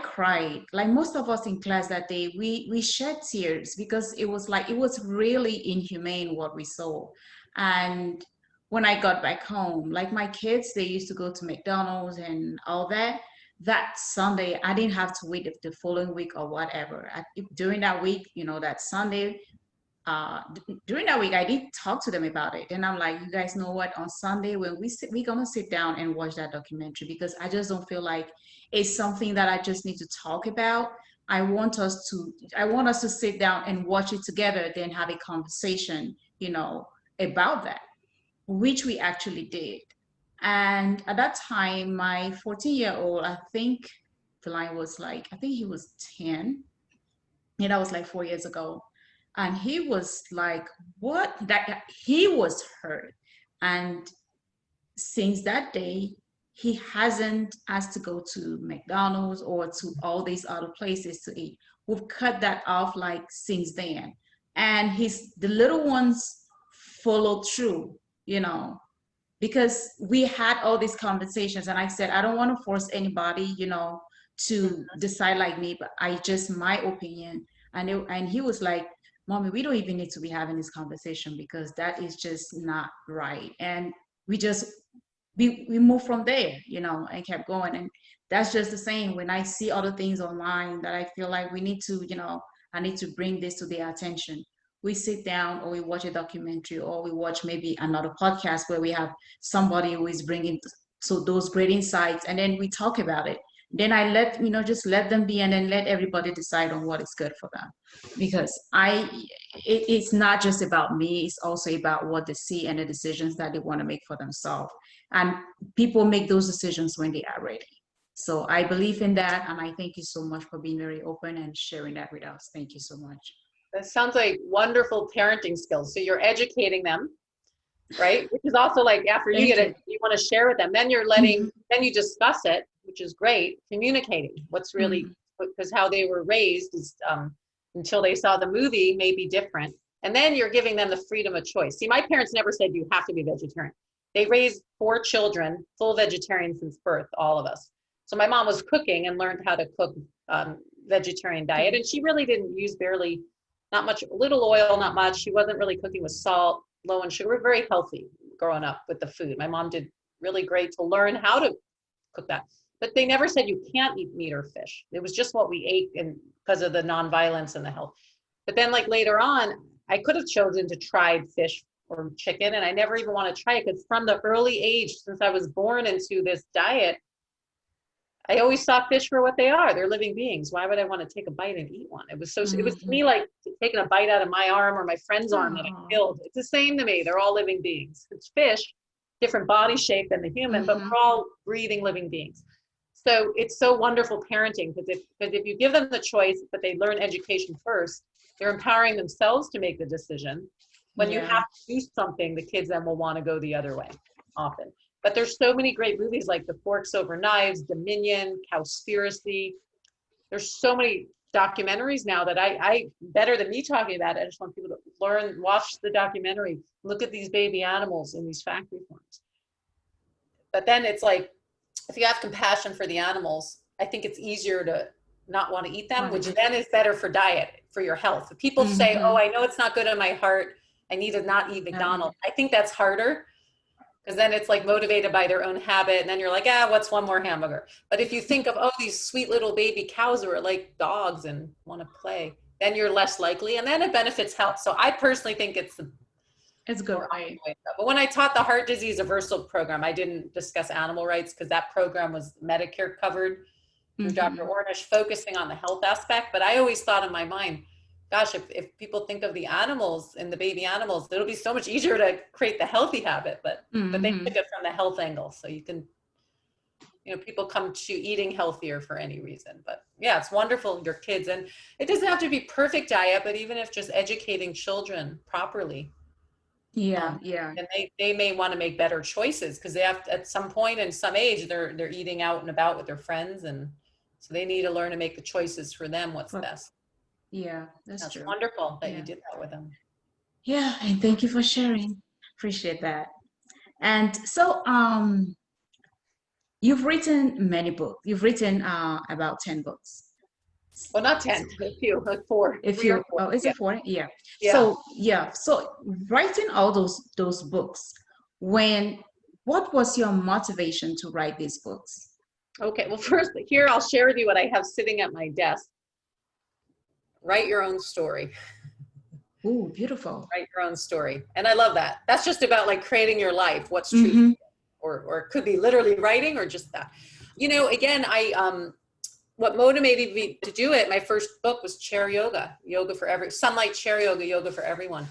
Speaker 1: cried, like most of us in class that day, we shed tears because it was really inhumane what we saw. And when I got back home, like my kids, they used to go to McDonald's and all that. That Sunday, I didn't have to wait the following week or whatever. During that week, that Sunday, during that week, I did talk to them about it. And I'm like, you guys know what? On Sunday, when we're gonna sit down and watch that documentary, because I just don't feel like it's something that I just need to talk about. I want us to sit down and watch it together, then have a conversation, about that, which we actually did. And at that time, my 14-year-old, I think the line was like, I think he was 10. Yeah, that was like 4 years ago. And he was like, what? That he was hurt. And since that day, he hasn't asked to go to McDonald's or to all these other places to eat. We've cut that off like since then. And the little ones followed through, you know, because we had all these conversations, and I said, I don't want to force anybody, to decide like me, but I just my opinion. And he was like, Mommy, we don't even need to be having this conversation because that is just not right. And we just we moved from there, and kept going. And that's just the same when I see other things online that I feel like we need to, I need to bring this to their attention. We sit down, or we watch a documentary, or we watch maybe another podcast where we have somebody who is bringing so those great insights, and then we talk about it. Then I just let them be, and then let everybody decide on what is good for them. Because it's not just about me, it's also about what they see and the decisions that they want to make for themselves. And people make those decisions when they are ready. So I believe in that, and I thank you so much for being very open and sharing that with us. Thank you so much.
Speaker 2: That sounds like wonderful parenting skills. So you're educating them, right? Which is also like after you get it, you want to share with them. Then you're
Speaker 1: Mhm.
Speaker 2: then you discuss it, which is great. Communicating what's really,
Speaker 1: Mhm.
Speaker 2: because how they were raised is until they saw the movie may be different. And then you're giving them the freedom of choice. See, my parents never said you have to be vegetarian. They raised 4 children, full vegetarian since birth, all of us. So my mom was cooking and learned how to cook vegetarian diet. And she really didn't use not much, little oil, not much. She wasn't really cooking with salt, low in sugar. We're very healthy growing up with the food. My mom did really great to learn how to cook that. but they never said you can't eat meat or fish. It was just what we ate, and because of the nonviolence and the health. But then like later on, I could have chosen to try fish or chicken, and I never even want to try it because from the early age, since I was born into this diet, I always saw fish for what they are. They're living beings. Why would I want to take a bite and eat one? It was it was to me like taking a bite out of my arm or my friend's arm that I killed. It's the same to me. They're all living beings. It's fish, different body shape than the human, but we're all breathing living beings. So it's so wonderful parenting because if you give them the choice, but they learn education first, they're empowering themselves to make the decision. When you have to do something, the kids then will want to go the other way often. But there's so many great movies like The Forks Over Knives, Dominion, Cowspiracy. There's so many documentaries now that I better than me talking about it. I just want people to learn, watch the documentary, look at these baby animals in these factory farms. But then it's like, if you have compassion for the animals, I think it's easier to not want to eat them, which then is better for diet, for your health. If people say, oh, I know it's not good on my heart, I need to not eat McDonald's. I think that's harder because then it's like motivated by their own habit. And then you're like, what's one more hamburger? But if you think of, oh, these sweet little baby cows who are like dogs and want to play, then you're less likely. And then it benefits health. So I personally think it's
Speaker 1: good.
Speaker 2: But when I taught the heart disease reversal program, I didn't discuss animal rights because that program was Medicare covered through Dr. Ornish, focusing on the health aspect. But I always thought in my mind, gosh, if people think of the animals and the baby animals, it'll be so much easier to create the healthy habit. But they took it from the health angle. So you can, people come to eating healthier for any reason. But yeah, it's wonderful, your kids. And it doesn't have to be perfect diet, but even if just educating children properly. And they may want to make better choices because they have at some point in some age, they're eating out and about with their friends. And so they need to learn to make the choices for them, what's best.
Speaker 1: Yeah, that's true.
Speaker 2: Wonderful that you did that with them.
Speaker 1: Yeah, and thank you for sharing. Appreciate that. And so, you've written many books. You've written about 10 books.
Speaker 2: Well, not 10, a few, like 4.
Speaker 1: If you, is it 4? Yeah. So writing all those books, what was your motivation to write these books?
Speaker 2: Okay, well, first here I'll share with you what I have sitting at my desk. Write your own story.
Speaker 1: Ooh, beautiful.
Speaker 2: Write your own story. And I love that. That's just about like creating your life, what's true. Or it could be literally writing or just that. Again, what motivated me to do it, my first book was chair yoga, sunlight chair yoga for everyone.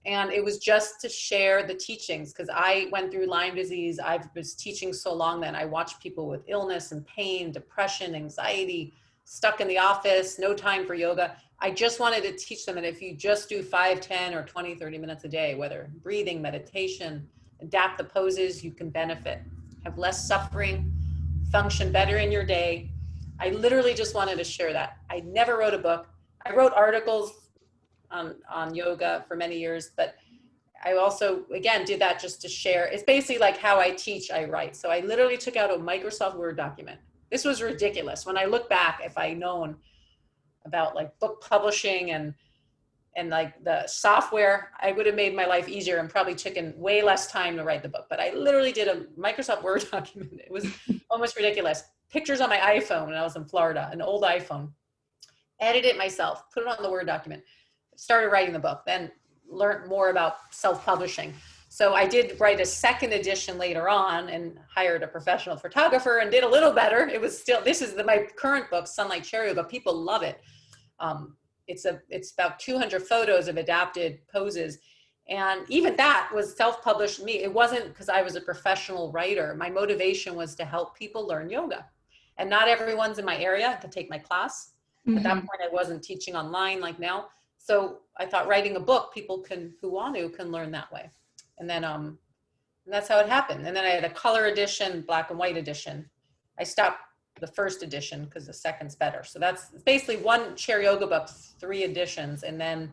Speaker 2: And it was just to share the teachings because I went through Lyme disease. I was teaching so long then. I watched people with illness and pain, depression, anxiety, stuck in the office, no time for yoga. I just wanted to teach them that if you just do 5, 10, or 20, 30 minutes a day, whether breathing, meditation, adapt the poses, you can benefit, have less suffering, function better in your day. I literally just wanted to share that. I never wrote a book. I wrote articles on yoga for many years, but I also, again, did that just to share. It's basically like how I teach, I write. So I literally took out a Microsoft Word document. This was ridiculous. When I look back, if I'd known about like book publishing and like the software, I would have made my life easier and probably taken way less time to write the book. But I literally did a Microsoft Word document. It was almost ridiculous. Pictures on my iPhone when I was in Florida, an old iPhone. Edited it myself, put it on the Word document. Started writing the book, then learned more about self-publishing. So I did write a second edition later on and hired a professional photographer and did a little better. It was still, this is my current book, Sunlight Chair Yoga. People love it. It's about 200 photos of adapted poses. And even that was self-published me. It wasn't because I was a professional writer. My motivation was to help people learn yoga. And not everyone's in my area to take my class. At that point, I wasn't teaching online like now. So I thought writing a book, people who want to can learn that way. And then and that's how it happened. And then I had a color edition, black and white edition. I stopped the first edition because the second's better. So that's basically one chair yoga book, 3 editions. And then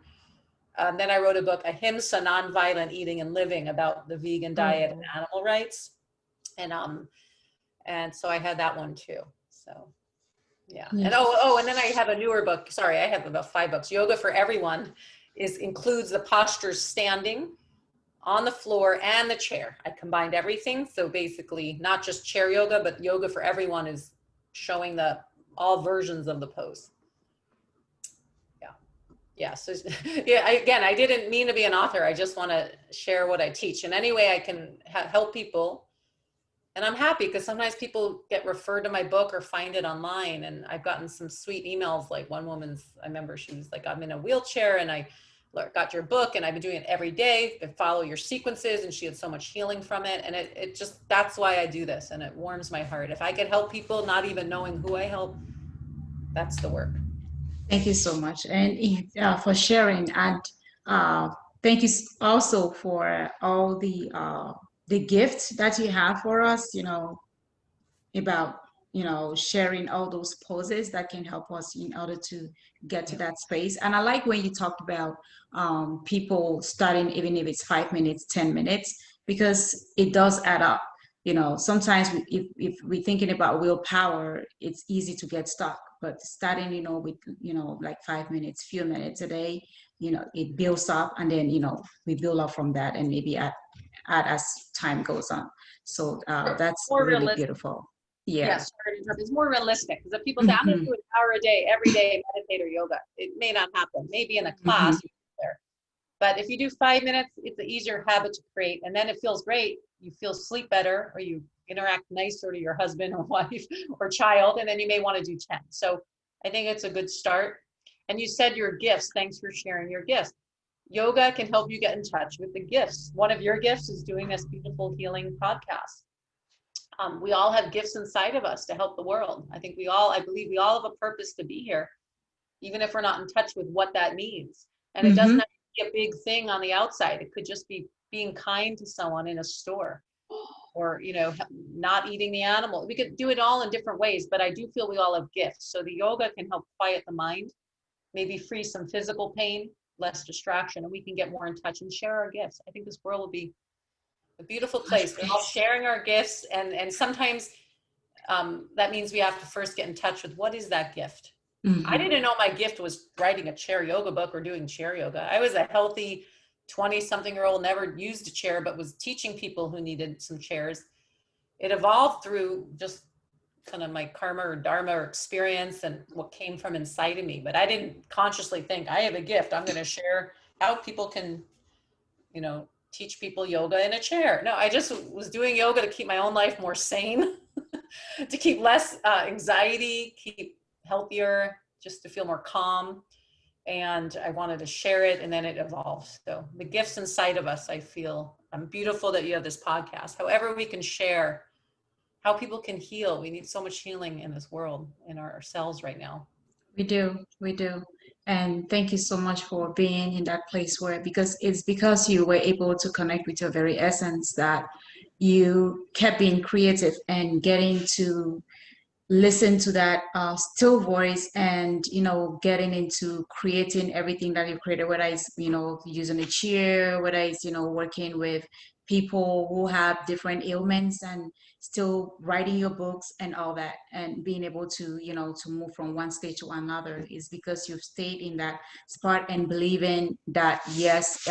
Speaker 2: I wrote a book, Ahimsa, Nonviolent Eating and Living, about the vegan diet and animal rights. And so I had that one too. So yeah. And and then I have a newer book. Sorry, I have about 5 books. Yoga for Everyone includes the postures standing, on the floor and the chair. I combined everything. So basically not just chair yoga, but yoga for everyone is showing all versions of the pose. Yeah. Yeah. So yeah, again, I didn't mean to be an author. I just want to share what I teach. And any way I can help people. And I'm happy because sometimes people get referred to my book or find it online. And I've gotten some sweet emails. Like one woman's, I remember she was like, I'm in a wheelchair and I got your book and I've been doing it every day. I follow your sequences, and she had so much healing from it. And it just, that's why I do this. And it warms my heart. If I could help people, not even knowing who I help, that's the work.
Speaker 1: Thank you so much, and for sharing, and uh, thank you also for all the gifts that you have for us. About sharing all those poses that can help us in order to get to
Speaker 2: Yeah.
Speaker 1: that space. And I like when you talked about people starting, even if it's 5 minutes, 10 minutes, because it does add up. Sometimes if we're thinking about willpower, it's easy to get stuck, but starting with like 5 minutes, few minutes a day, it builds up, and then we build up from that, and maybe add as time goes on. So that's
Speaker 2: More
Speaker 1: really
Speaker 2: realistic.
Speaker 1: beautiful. Yeah.
Speaker 2: Yes, it's more realistic, because if people say, I'm going to
Speaker 1: Hmm.
Speaker 2: do an hour a day, every day, meditate or yoga, it may not happen. Maybe in a
Speaker 1: Hmm.
Speaker 2: class there. But if you do 5 minutes, it's an easier habit to create. And then it feels great. You feel sleep better, or you interact nicer to your husband or wife or child. And then you may want to do 10. So I think it's a good start. And you said your gifts. Thanks for sharing your gifts. Yoga can help you get in touch with the gifts. One of your gifts is doing this beautiful healing podcast. We all have gifts inside of us to help the world. I believe we all have a purpose to be here, even if we're not in touch with what that means. And it doesn't
Speaker 1: Hmm.
Speaker 2: have to be a big thing on the outside. It could just be being kind to someone in a store, or, not eating the animal. We could do it all in different ways, but I do feel we all have gifts. So the yoga can help quiet the mind, maybe free some physical pain, less distraction, and we can get more in touch and share our gifts. I think this world will be a beautiful place. We're all sharing our gifts, and sometimes that means we have to first get in touch with, what is that gift? I
Speaker 1: Hmm.
Speaker 2: didn't know my gift was writing a chair yoga book or doing chair yoga. I was a healthy 20-something-year-old, never used a chair, but was teaching people who needed some chairs. It evolved through just kind of my karma or dharma or experience and what came from inside of me. But I didn't consciously think, I have a gift, I'm going to share how people can, teach people yoga in a chair. No, I just was doing yoga to keep my own life more sane, to keep less anxiety, keep healthier, just to feel more calm. And I wanted to share it, and then it evolved. So the gifts inside of us, I feel I'm beautiful that you have this podcast. However, we can share how people can heal. We need so much healing in this world, in ourselves right now.
Speaker 1: We do, we do. And thank you so much for being in that place where, because it's because you were able to connect with your very essence that you kept being creative and getting to listen to that still voice, and getting into creating everything that you created, whether it's using a chair, whether it's working with people who have different ailments, and still writing your books and all that, and being able to to move from one stage to another, is because you've stayed in that spot and believing that yes,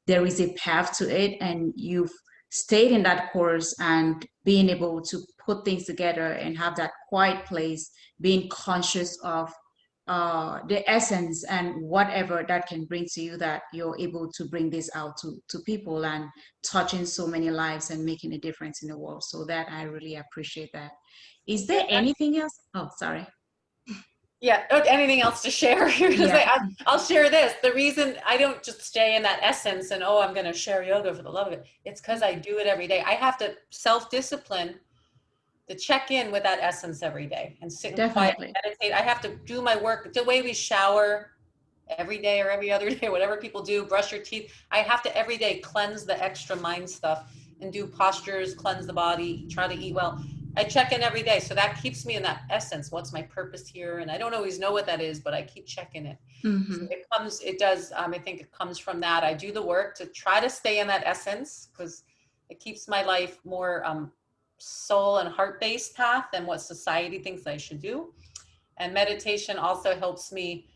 Speaker 1: there is a path to it, and you've stayed in that course, and being able to put things together and have that quiet place, being conscious of the essence and whatever that can bring to you, that you're able to bring this out to people, and touching so many lives and making a difference in the world. So that I really appreciate that. Is there
Speaker 2: Yeah.
Speaker 1: anything else? Oh, sorry.
Speaker 2: Yeah. Okay, anything else to share? You're gonna
Speaker 1: Yeah,
Speaker 2: say, I'll share this. The reason I don't just stay in that essence and, I'm going to share yoga for the love of it. It's because I do it every day. I have to self-discipline to check in with that essence every day and sit in quiet,
Speaker 1: definitely.
Speaker 2: meditate. I have to do my work the way we shower every day or every other day, whatever people do, brush your teeth. I have to every day cleanse the extra mind stuff and do postures, cleanse the body, try to eat well. I check in every day. So that keeps me in that essence. What's my purpose here? And I don't always know what that is, but I keep checking it. So
Speaker 1: Hmm.
Speaker 2: I think it comes from that. I do the work to try to stay in that essence, because it keeps my life more soul and heart-based path than what society thinks I should do. And meditation also helps me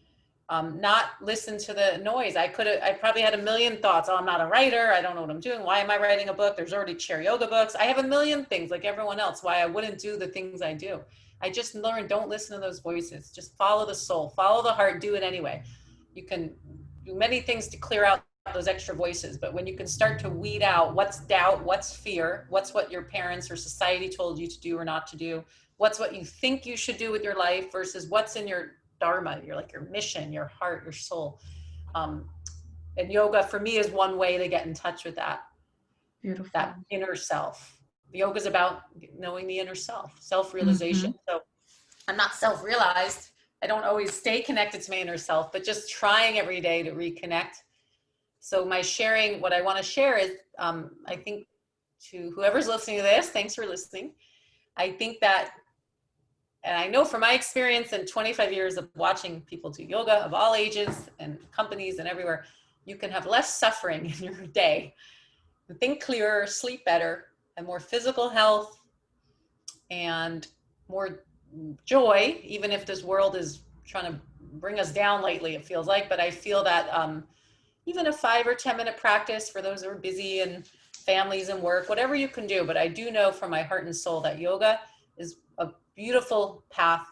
Speaker 2: not listen to the noise. I probably had a million thoughts. Oh, I'm not a writer. I don't know what I'm doing. Why am I writing a book? There's already chair yoga books. I have a million things like everyone else, why I wouldn't do the things I do. I just learned, don't listen to those voices. Just follow the soul, follow the heart, do it anyway. You can do many things to clear out those extra voices, but when you can start to weed out what's doubt, what's fear, what's what your parents or society told you to do or not to do, what's what you think you should do with your life versus what's in your dharma, your mission, your heart, your soul. And yoga for me is one way to get in touch with that
Speaker 1: Beautiful.
Speaker 2: inner self. Yoga is about knowing the inner self, self-realization. So I'm not self-realized. I don't always stay connected to my inner self, but just trying every day to reconnect. So my sharing, what I want to share is, I think to whoever's listening to this, thanks for listening. I think that, and I know from my experience and 25 years of watching people do yoga of all ages and companies and everywhere, you can have less suffering in your day, think clearer, sleep better, and more physical health and more joy, even if this world is trying to bring us down lately, it feels like. But I feel that even a 5 or 10 minute practice for those who are busy and families and work, whatever you can do. But I do know from my heart and soul that yoga is a beautiful path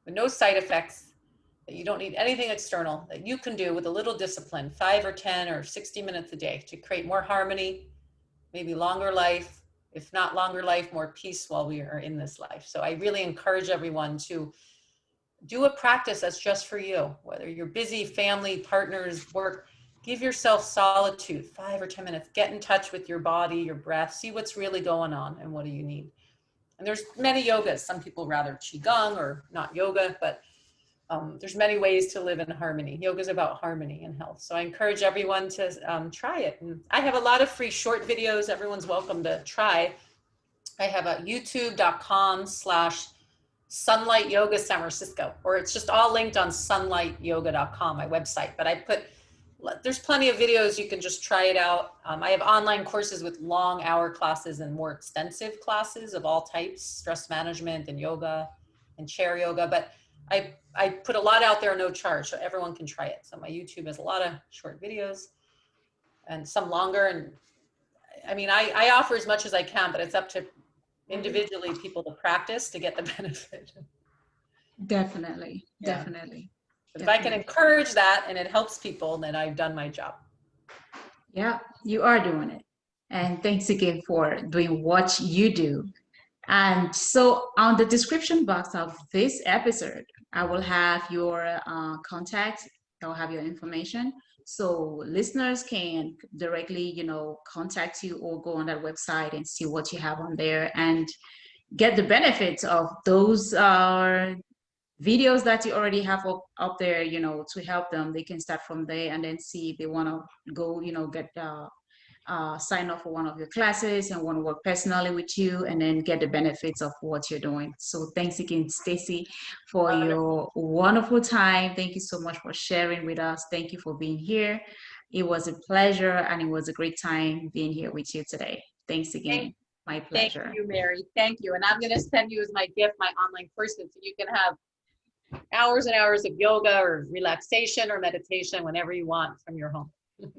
Speaker 2: with no side effects, that you don't need anything external, that you can do with a little discipline, 5 or 10 or 60 minutes a day to create more harmony, maybe longer life, if not longer life, more peace while we are in this life. So I really encourage everyone to do a practice that's just for you, whether you're busy, family, partners, work. Give yourself solitude, 5 or 10 minutes. Get in touch with your body, your breath, see what's really going on and what do you need. And there's many yogas. Some people rather qigong or not yoga, but there's many ways to live in harmony. Yoga is about harmony and health. So I encourage everyone to try it. And I have a lot of free short videos. Everyone's welcome to try. I have a youtube.com/Sunlight Yoga San Francisco, or it's just all linked on sunlightyoga.com, my website. But there's plenty of videos. You can just try it out. I have online courses with long hour classes and more extensive classes of all types, stress management and yoga and chair yoga. But I put a lot out there, no charge, so everyone can try it. So my YouTube has a lot of short videos and some longer. And I mean, I offer as much as I can, but it's up to individually people to practice to get the benefit.
Speaker 1: Definitely,
Speaker 2: Yeah.
Speaker 1: definitely.
Speaker 2: But if I can encourage that and it helps people, then I've done my job.
Speaker 1: Yeah, you are doing it. And thanks again for doing what you do. And so on the description box of this episode, I will have your contact, I'll have your information. So listeners can directly, contact you or go on that website and see what you have on there and get the benefits of those videos that you already have up there, to help them. They can start from there and then see if they want to go, get sign up for one of your classes and want to work personally with you and then get the benefits of what you're doing. So thanks again, Stacie, for your wonderful time. Thank you so much for sharing with us. Thank you for being here. It was a pleasure and it was a great time being here with you today. Thanks again. My pleasure.
Speaker 2: Thank you, Mary. Thank you. And I'm going to send you as my gift my online courses so you can have hours and hours of yoga or relaxation or meditation whenever you want from your home.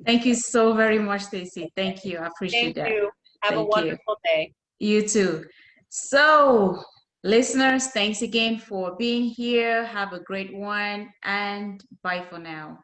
Speaker 1: Thank you so very much, Stacie. Thank you. I appreciate that.
Speaker 2: Thank you. Have a wonderful day.
Speaker 1: You too. So, listeners, thanks again for being here. Have a great one and bye for now.